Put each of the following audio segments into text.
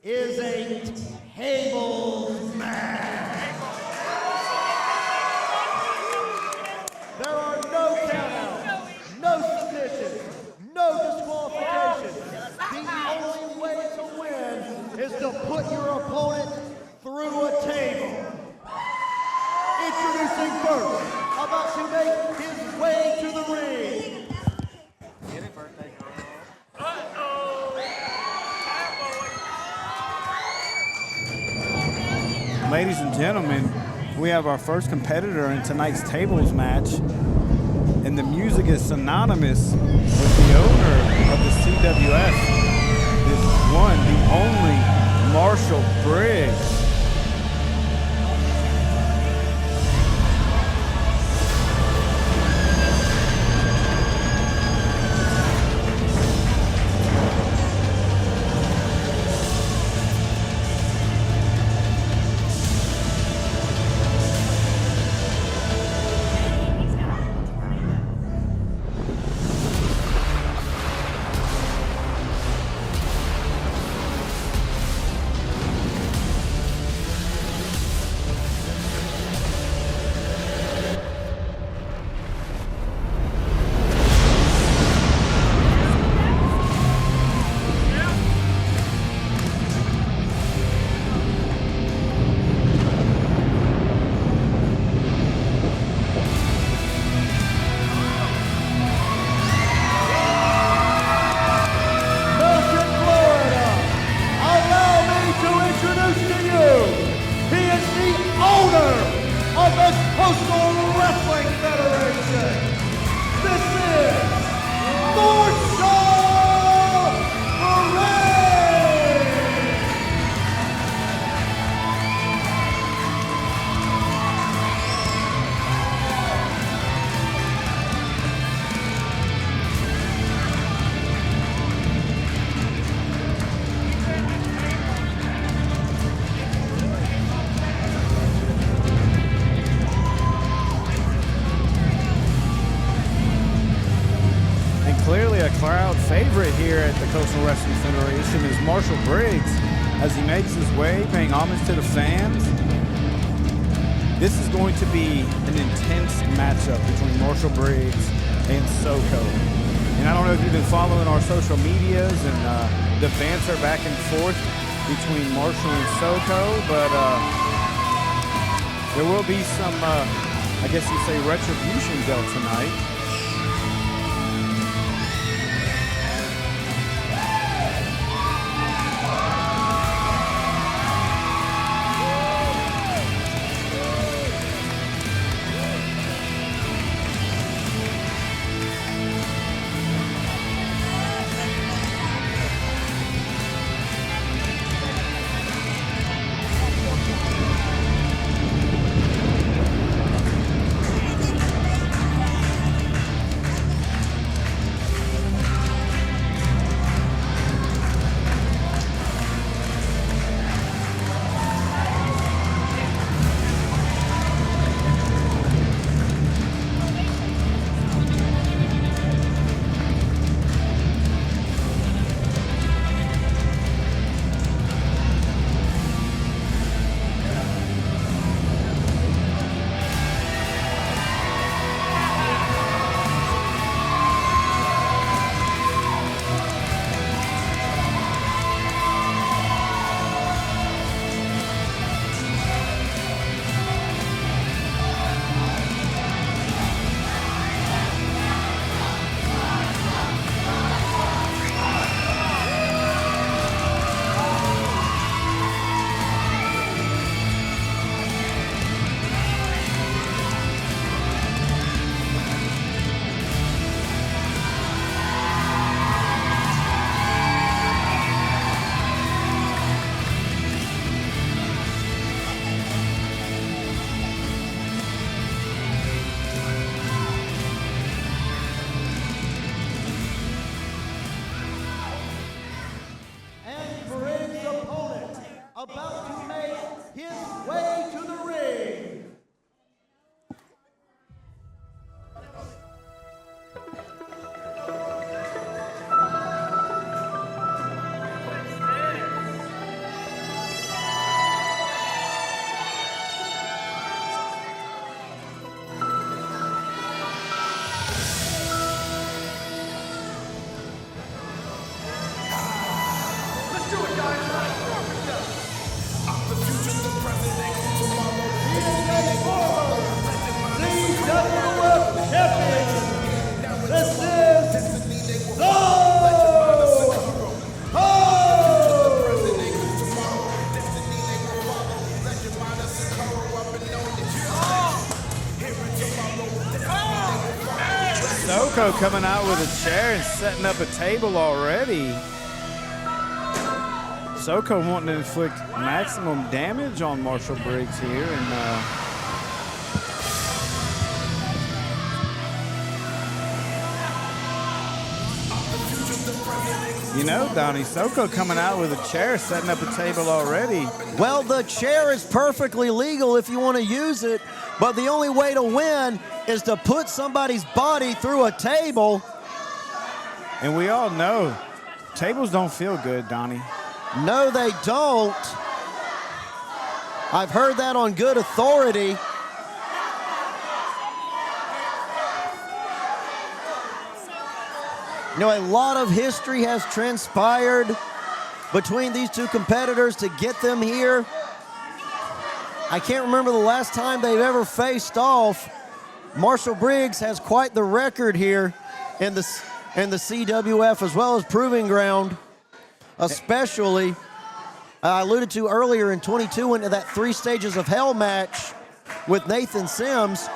is a tables match. There are no countouts, no submissions, no disqualifications. The only way to win is to put your opponent through a table. Introducing first, about to make his way to the ring. Get it, birthday girl. Ladies and gentlemen, we have our first competitor in tonight's tables match, and the music is synonymous with the owner of the CWF, this one, the only Marshal Briggs. Crowd favorite here at the Coastal Wrestling Federation is Marshal Briggs as he makes his way, paying homage to the fans. This is going to be an intense matchup between Marshal Briggs and Soco. And I don't know if you've been following our social medias and the banter back and forth between Marshal and Soco, but there will be some, I guess you'd say, retribution dealt tonight. about to make his way to the ring. coming out with a chair and setting up a table already. Soco wanting to inflict maximum damage on Marshal Briggs here, and you know, Donnie, Soco coming out with a chair, setting up a table already. Well, the chair is perfectly legal if you want to use it, but the only way to win is to put somebody's body through a table. And we all know tables don't feel good, Donnie. No, they don't. I've heard that on good authority. You know, a lot of history has transpired between these two competitors to get them here. I can't remember the last time they've ever faced off. Marshal Briggs has quite the record here in the CWF, as well as Proving Ground, especially. I alluded to earlier in 22 into that 3 Stages of Hell match with Nathan Sims.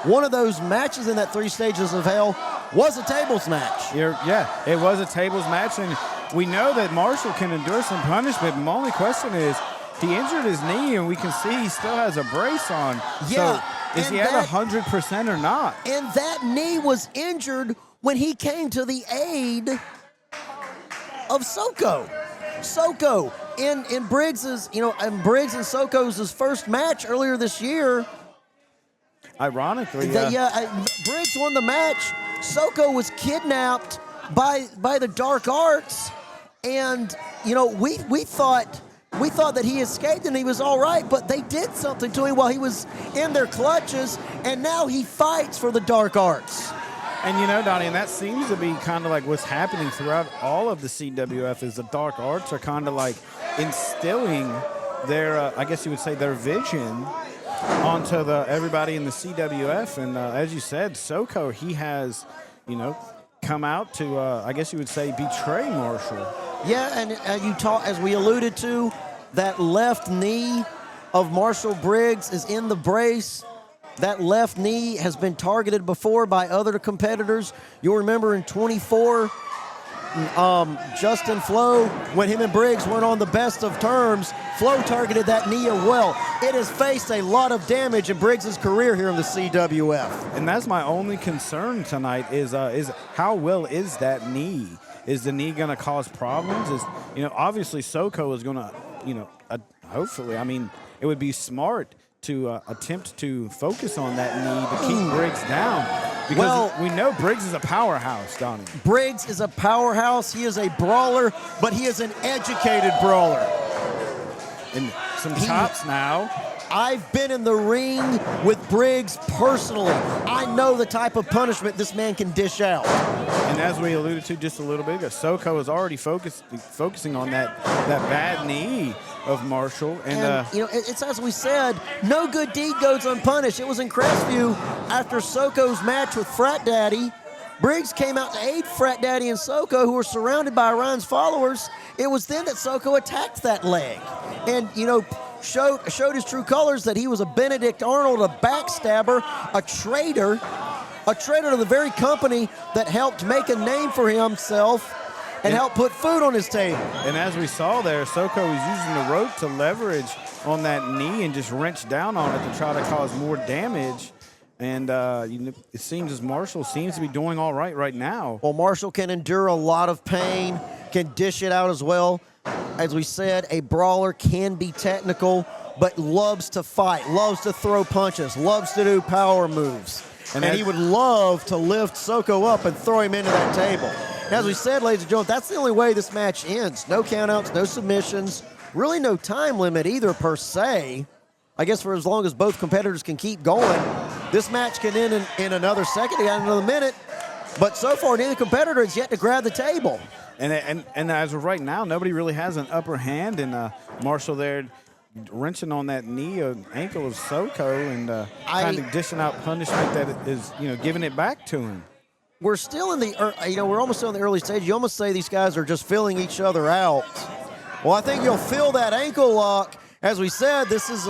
One of those matches in that 3 Stages of Hell was a tables match. Yeah, it was a tables match, and we know that Marshall can endure some punishment. My only question is, he injured his knee, and we can see he still has a brace on. Yeah. So is he at 100% or not? And that knee was injured when he came to the aid of Soco. Soco in Briggs's, in Briggs and Soco's first match earlier this year. Ironically, Briggs won the match. Soco was kidnapped by the dark arts, and we thought that he escaped and he was all right, but they did something to him while he was in their clutches, and now he fights for the dark arts. And Donnie, and that seems to be kind of like what's happening throughout all of the CWF is the dark arts are kind of like instilling their, I guess you would say, their vision onto everybody in the CWF. And as you said, Soco, he has, come out to, I guess you would say, betray Marshall. Yeah, and as we alluded to, that left knee of Marshal Briggs is in the brace. That left knee has been targeted before by other competitors. You'll remember in 24, Justin Flo, when him and Briggs weren't on the best of terms, Flo targeted that knee as well. It has faced a lot of damage in Briggs' career here in the CWF. And that's my only concern tonight is how well is that knee? Is the knee going to cause problems? Obviously Soco is going to, hopefully, it would be smart to attempt to focus on that knee to keep Briggs down. Because we know Briggs is a powerhouse, Donnie. Briggs is a powerhouse. He is a brawler, but he is an educated brawler. And some chops now. I've been in the ring with Briggs personally. I know the type of punishment this man can dish out. And as we alluded to just a little bit ago, Soco is already focusing on that bad knee of Marshall. And it's as we said, no good deed goes unpunished. It was in Crestview after Soco's match with Frat Daddy. Briggs came out to aid Frat Daddy and Soco, who were surrounded by Ryan's followers. It was then that Soco attacked that leg. And, showed his true colors, that he was a Benedict Arnold, a backstabber, a traitor to the very company that helped make a name for himself and help put food on his table. And as we saw there, Soco was using the rope to leverage on that knee and just wrench down on it to try to cause more damage. And it seems as Marshall seems to be doing all right now. Well, Marshall can endure a lot of pain, can dish it out as well. As we said, a brawler can be technical, but loves to fight, loves to throw punches, loves to do power moves. And he would love to lift Soco up and throw him into that table. And as we said, ladies and gentlemen, that's the only way this match ends. No countouts, no submissions, really no time limit either per se. I guess for as long as both competitors can keep going. This match can end in another second, another minute. But so far, neither competitor has yet to grab the table. And as of right now, nobody really has an upper hand. And Marshall there wrenching on that knee or ankle of Soco and kind of dishing out punishment that is, giving it back to him. We're still in we're almost still in the early stage. You almost say these guys are just filling each other out. Well, I think you'll feel that ankle lock. As we said, this is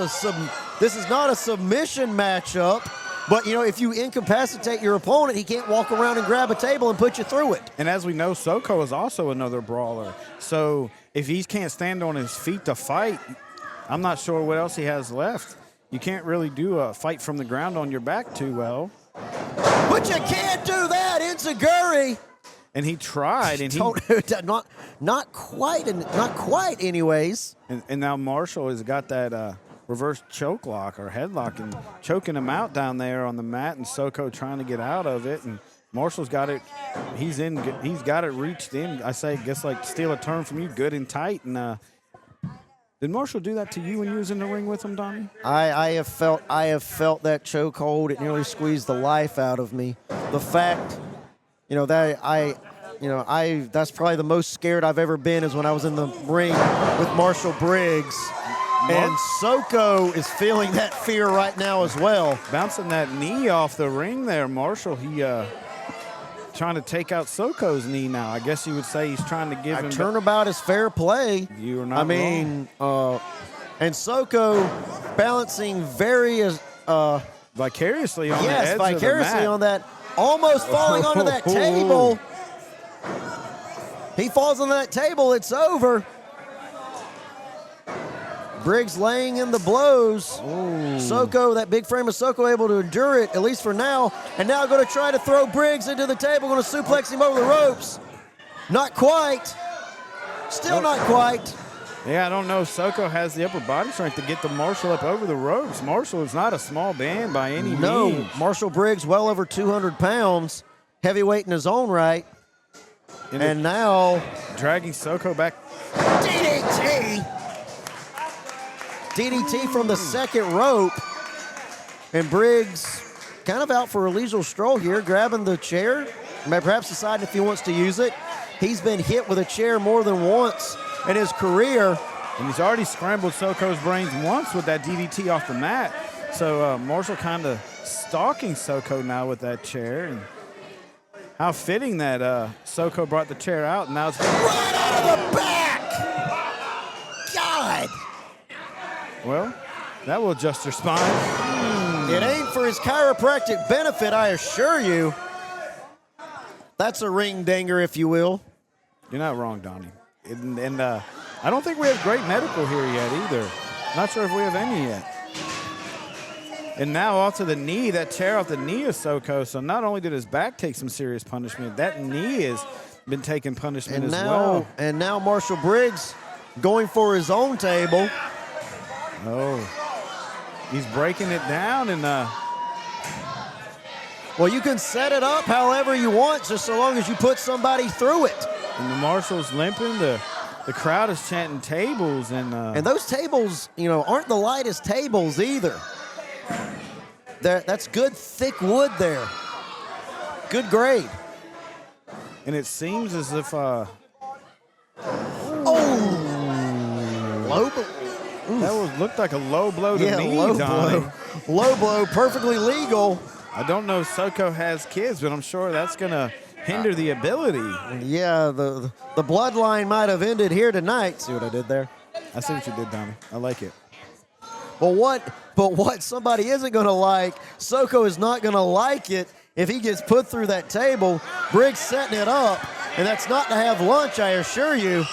not a submission matchup. But, you know, if you incapacitate your opponent, he can't walk around and grab a table and put you through it. And as we know, Soco is also another brawler. So if he can't stand on his feet to fight, I'm not sure what else he has left. You can't really do a fight from the ground on your back too well. But you can't do that, Enziguri. And he tried, and not quite anyways. And now Marshall has got that reverse choke lock or headlock and choking him out down there on the mat, and Soco trying to get out of it, and Marshall's got it. He's got it reached in. I guess like steal a turn from you, good and tight. And did Marshall do that to you when you was in the ring with him, Donnie? I have felt that chokehold. It nearly squeezed the life out of me. The fact, you know, that that's probably the most scared I've ever been is when I was in the ring with Marshal Briggs. And Soco is feeling that fear right now as well. Bouncing that knee off the ring there, Marshall. He trying to take out Soco's knee now. I guess you would say he's trying to give him. Turnabout is fair play. You are not wrong. And Soco balancing very vicariously on the edge vicariously of the mat. on that, almost falling onto that table. He falls on that table. It's over. Briggs laying in the blows. Ooh. Soco, that big frame of Soco, able to endure it, at least for now. And now going to try to throw Briggs into the table, going to suplex him over the ropes. Not quite. Still not quite. Yeah, I don't know if Soco has the upper body strength to get the Marshall up over the ropes. Marshall is not a small man by any means. Marshal Briggs, well over 200 pounds, heavyweight in his own right. And now dragging Soco back. DDT from the second rope. And Briggs kind of out for a leisurely stroll here, grabbing the chair, perhaps deciding if he wants to use it. He's been hit with a chair more than once in his career. And he's already scrambled Soco's brains once with that DDT off the mat. So Marshall kind of stalking Soco now with that chair. And how fitting that Soco brought the chair out. And now it's right out of the back. God. Well, that will adjust your spine. It ain't for his chiropractic benefit, I assure you. That's a ring dinger, if you will. You're not wrong, Donnie. And I don't think we have great medical here yet either. Not sure if we have any yet. And now off to the knee, that chair off the knee of Soco. So not only did his back take some serious punishment, that knee has been taking punishment well. And now Marshal Briggs going for his own table. Oh, he's breaking it down and well, you can set it up however you want, just so long as you put somebody through it. And the Marshall's limping. The crowd is chanting tables and those tables, you know, aren't the lightest tables either. That's good thick wood there. Good grade. And it seems as if looked like a low blow to me, Donnie. Low blow, perfectly legal. I don't know if Soco has kids, but I'm sure that's going to hinder the ability. Yeah, the bloodline might have ended here tonight. See what I did there? I see what you did, Donnie. I like it. But what somebody isn't going to like, Soco is not going to like it if he gets put through that table. Briggs setting it up, and that's not to have lunch, I assure you.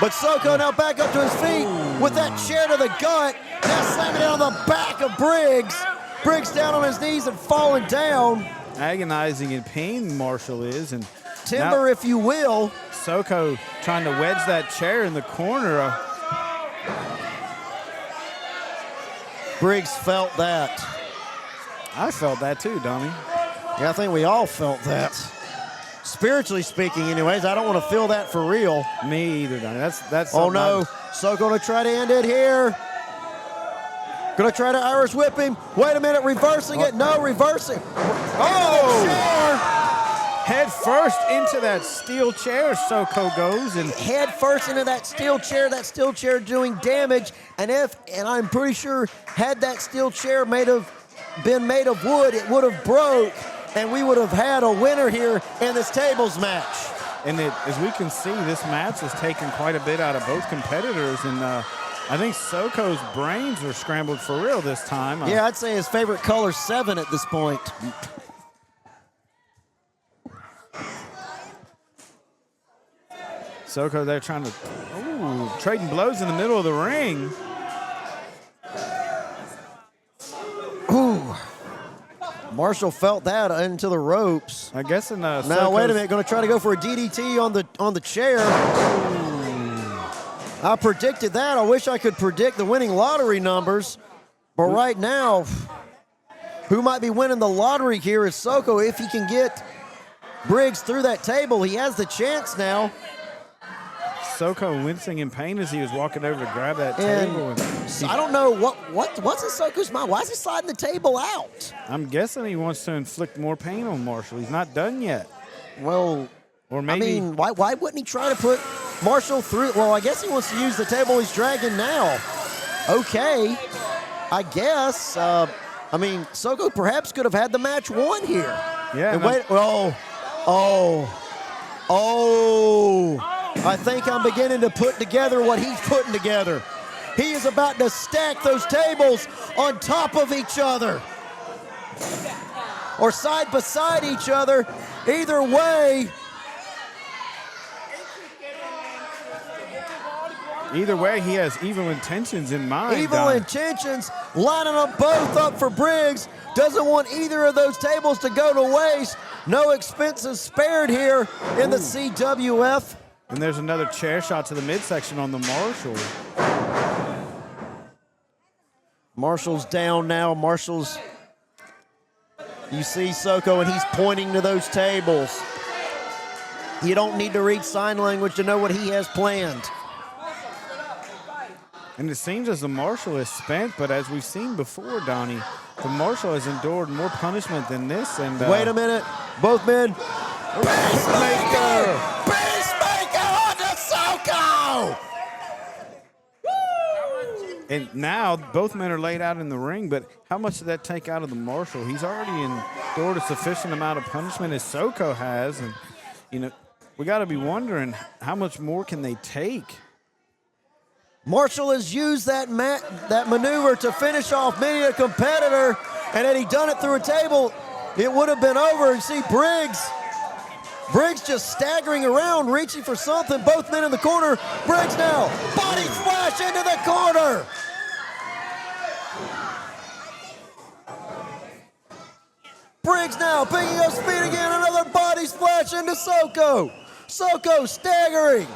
But Soco now back up to his feet with that chair to the gut. Now slamming it on the back of Briggs. Briggs down on his knees and falling down. Agonizing in pain, Marshall is. And timber, if you will. Soco trying to wedge that chair in the corner. Briggs felt that. I felt that too, Donnie. Yeah, I think we all felt that. Spiritually speaking, anyways, I don't want to feel that for real. Me either, Donnie. That's. Oh no! So going to try to end it here. Going to try to Irish whip him. Wait a minute, reversing it. No, reversing. Head first into that steel chair, Soco goes. And head first into that steel chair doing damage. And I'm pretty sure had that steel chair been made of wood, it would have broke. And we would have had a winner here in this tables match. And as we can see, this match has taken quite a bit out of both competitors. And I think Soco's brains are scrambled for real this time. Yeah, I'd say his favorite color's 7 at this point. Soco there trying to, trading blows in the middle of the ring. Ooh. Marshall felt that into the ropes. I guess in Now, Soco's, wait a minute. Going to try to go for a DDT on the chair. I predicted that. I wish I could predict the winning lottery numbers. But right now, who might be winning the lottery here is Soco. If he can get Briggs through that table, he has the chance now. Soco wincing in pain as he was walking over to grab that table. And I don't know what's in Soco's mind. Why is he sliding the table out? I'm guessing he wants to inflict more pain on Marshall. He's not done yet. Well, or maybe. I mean, why wouldn't he try to put Marshall through? Well, I guess he wants to use the table he's dragging now. Okay, I guess. I mean, Soco perhaps could have had the match won here. Yeah. And wait, I think I'm beginning to put together what he's putting together. He is about to stack those tables on top of each other or side beside each other. Either way. Either way, he has evil intentions in mind. Evil intentions, lining them both up for Briggs. Doesn't want either of those tables to go to waste. No expenses spared here in the CWF. And there's another chair shot to the midsection on the Marshall. Marshall's down now. Marshall's, you see Soco, and he's pointing to those tables. You don't need to read sign language to know what he has planned. And it seems as the Marshall is spent, but as we've seen before, Donnie, the Marshall has endured more punishment than this. And wait a minute, both men. Peacemaker! Peacemaker onto Soco! And now both men are laid out in the ring, but how much did that take out of the Marshall? He's already endured a sufficient amount of punishment as Soco has, and you know we got to be wondering how much more can they take. Marshall has used that maneuver to finish off many a competitor, and had he done it through a table, it would have been over. And see Briggs just staggering around, reaching for something. Both men in the corner. Briggs now, body splash into the corner. Briggs now picking up speed again, another body splash into Soco. Soco staggering.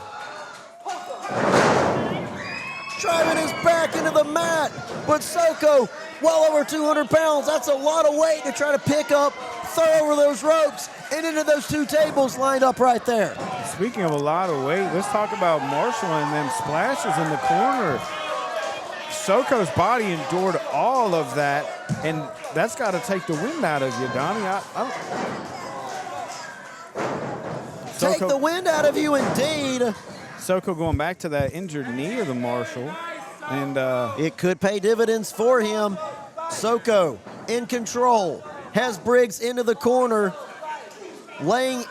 Driving his back into the mat, but Soco, well over 200 pounds. That's a lot of weight to try to pick up, throw over those ropes, and into those two tables lined up right there. Speaking of a lot of weight, let's talk about Marshall and them splashes in the corner. Soco's body endured all of that, and that's got to take the wind out of you, Donnie. Take the wind out of you, indeed. Soco going back to that injured knee of the Marshall, and it could pay dividends for him. Soco in control, has Briggs into the corner, laying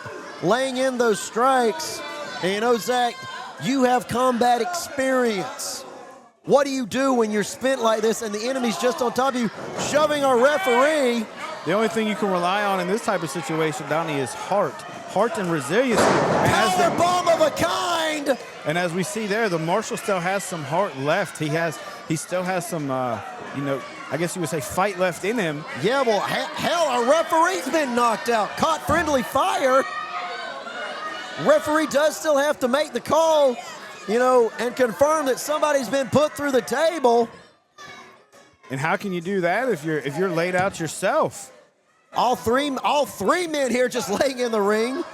in those strikes. And you know, Zach, you have combat experience. What do you do when you're spent like this and the enemy's just on top of you, shoving our referee? The only thing you can rely on in this type of situation, Donnie, is heart and resilience. Power bomb of a kind. And as we see there, the Marshall still has some heart left. He still has some, I guess you would say fight left in him. Yeah, well, hell, our referee's been knocked out. Caught friendly fire. Referee does still have to make the call, and confirm that somebody's been put through the table. And how can you do that if you're laid out yourself? All three men here just laying in the ring.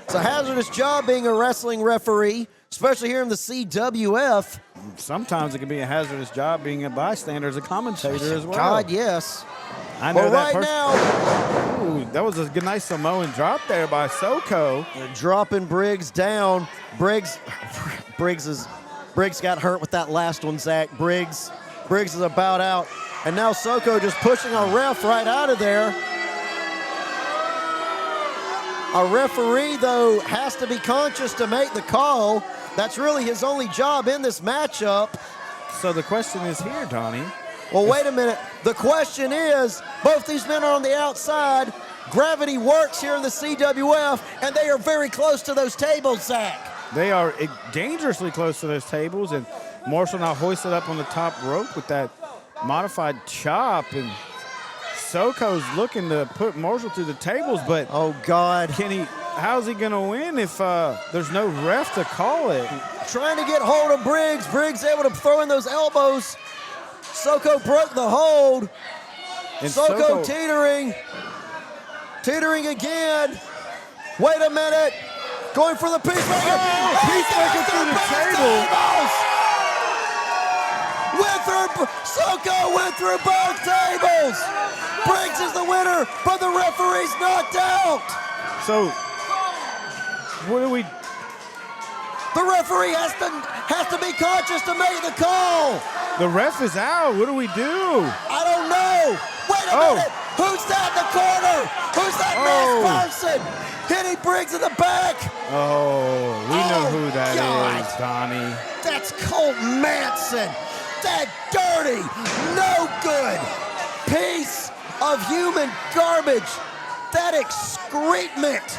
It's a hazardous job being a wrestling referee, especially here in the CWF. Sometimes it can be a hazardous job being a bystander as a commentator as well. God, yes. I know but that right now, ooh, that was a nice Samoan drop there by Soco. They're dropping Briggs down. Briggs got hurt with that last one, Zach. Briggs is about out. And now Soco just pushing a ref right out of there. A referee, though, has to be conscious to make the call. That's really his only job in this matchup. So the question is here, Donnie. Well, wait a minute. The question is, both these men are on the outside. Gravity works here in the CWF, and they are very close to those tables, Zach. They are dangerously close to those tables, and Marshall now hoisted up on the top rope with that modified chop, and Soco's looking to put Marshall through the tables, but oh God, how's he gonna win if there's no ref to call it? Trying to get hold of Briggs. Briggs able to throw in those elbows. Soco broke the hold. And Soco teetering again. Wait a minute. Going for the peacemaker. Oh, peacemaker through the table. Soco went through both tables. Briggs is the winner, but the referee's knocked out. So, what do we? The referee has to be conscious to make the call. The ref is out. What do we do? I don't know. Wait a minute. Who's that in the corner? Who's that masked person? Hitting Briggs in the back. Oh, we know who that is, Donnie. That's Colt Manson. That dirty, no good piece of human garbage. That excrement.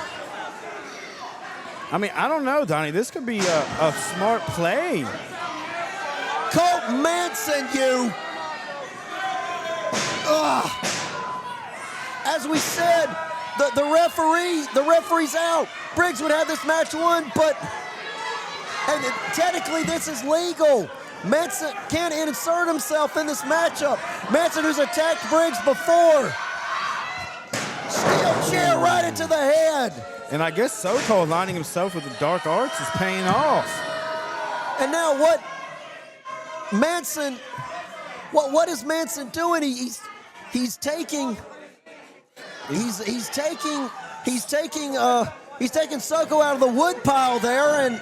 I mean, I don't know, Donnie. This could be a smart play. Colt Manson, you. Ugh. As we said, the referee's out. Briggs would have this match won, but and technically this is legal. Manson can't insert himself in this matchup. Manson, who's attacked Briggs before. Steel chair right into the head. And I guess Soco aligning himself with the dark arts is paying off. And now what? Manson, what is Manson doing? He's taking Soco out of the wood pile there, and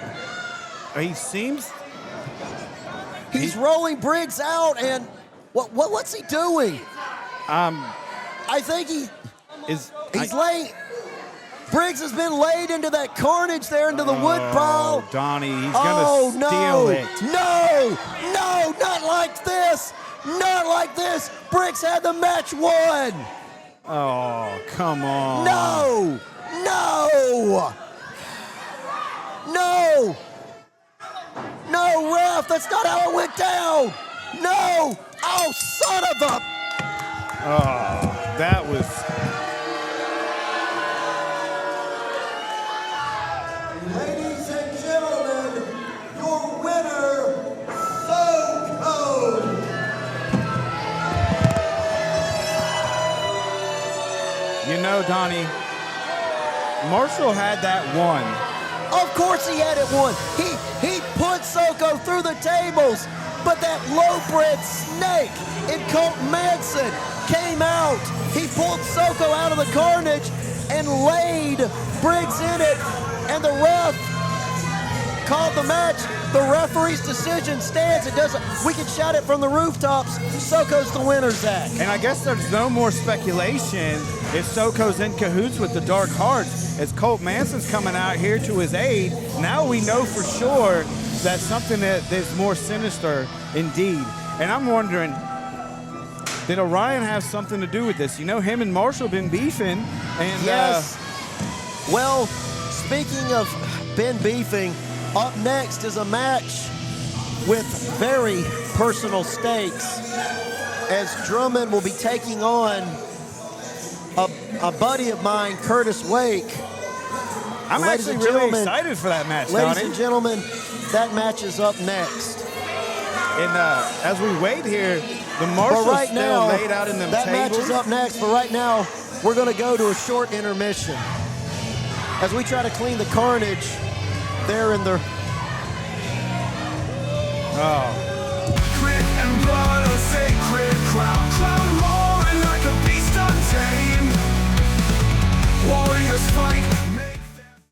he's rolling Briggs out. And what's he doing? I think he's laying. Briggs has been laid into that carnage there, into the wood pile. Donnie, he's gonna steal it. No, not like this. Not like this. Briggs had the match won. Oh, come on. No. No, ref, that's not how it went down. No. Oh, son of a. Oh, that was. Ladies and gentlemen, your winner, Soco. You know, Donnie, Marshall had that one. Of course he had it won. He put Soco through the tables, but that low-bred snake in Colt Manson came out. He pulled Soco out of the carnage and laid Briggs in it, and the ref called the match. The referee's decision stands. It doesn't. We can shout it from the rooftops. Soco's the winner, Zach. And I guess there's no more speculation if Soco's in cahoots with the Dark Hearts, as Colt Manson's coming out here to his aid. Now we know for sure that's something that's more sinister indeed. And I'm wondering, did Orion have something to do with this? You know, him and Marshall been beefing. And yes. Well, speaking of been beefing, up next is a match with very personal stakes, as Drummond will be taking on a buddy of mine, Curtis Wake. I'm actually really excited for that match, Ladies Donnie. and gentlemen, that match is up next. And as we wait here, the Marshall's right still now, laid out in them that tables. match is up next, but right now, we're going to go to a short intermission as we try to clean the carnage there in the... Oh.